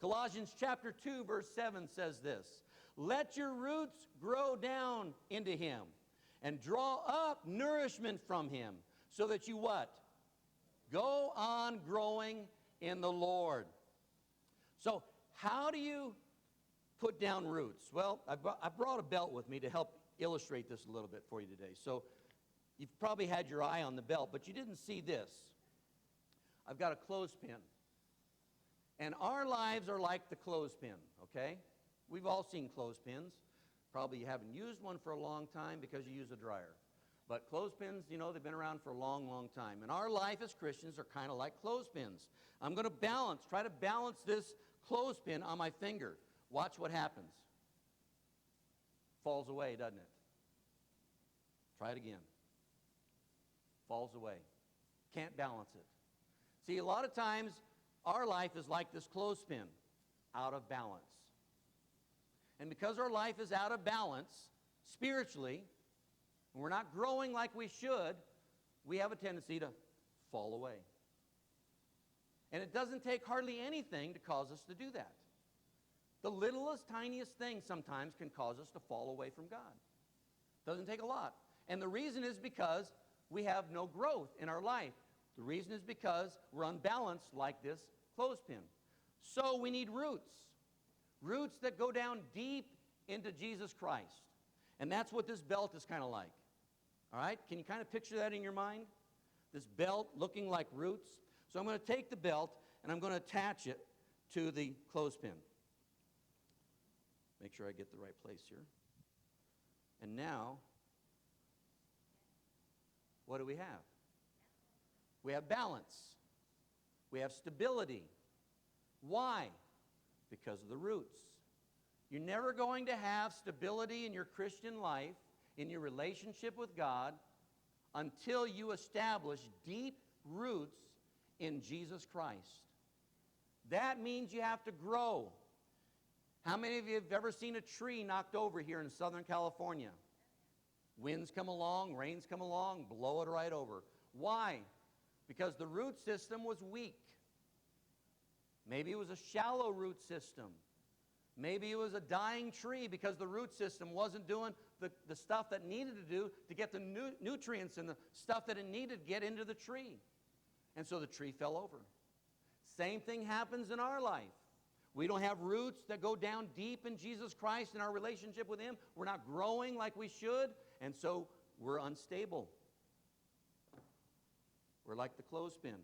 Colossians chapter 2, verse 7 says this, "Let your roots grow down into him and draw up nourishment from him so that you" what? "Go on growing in the Lord." So how do you put down roots? Well, I brought a belt with me to help illustrate this a little bit for you today. So you've probably had your eye on the belt, but you didn't see this. I've got a clothespin. And our lives are like the clothespin, okay? We've all seen clothespins. Probably you haven't used one for a long time because you use a dryer. But clothespins, you know, they've been around for a long, long time. And our life as Christians are kind of like clothespins. I'm going to try to balance this clothespin on my finger. Watch what happens. Falls away, doesn't it? Try it again. Falls away. Can't balance it. See, a lot of times our life is like this clothespin, out of balance. And because our life is out of balance, spiritually, and we're not growing like we should, we have a tendency to fall away. And it doesn't take hardly anything to cause us to do that. The littlest, tiniest thing sometimes can cause us to fall away from God. Doesn't take a lot. And the reason is because we have no growth in our life. The reason is because we're unbalanced like this clothespin. So we need roots. Roots that go down deep into Jesus Christ. And that's what this belt is kind of like. All right? Can you kind of picture that in your mind? This belt looking like roots. So I'm going to take the belt and I'm going to attach it to the clothespin. Make sure I get the right place here. And now, what do we have? We have balance. We have stability. Why? Because of the roots. You're never going to have stability in your Christian life, in your relationship with God, until you establish deep roots in Jesus Christ. That means you have to grow. How many of you have ever seen a tree knocked over here in Southern California? Winds come along, rains come along, blow it right over. Why? Because the root system was weak. Maybe it was a shallow root system. Maybe it was a dying tree because the root system wasn't doing the stuff that needed to do to get the nutrients and the stuff that it needed to get into the tree. And so the tree fell over. Same thing happens in our life. We don't have roots that go down deep in Jesus Christ in our relationship with Him. We're not growing like we should, and so we're unstable. We're like the clothespin.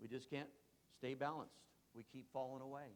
We just can't stay balanced. We keep falling away.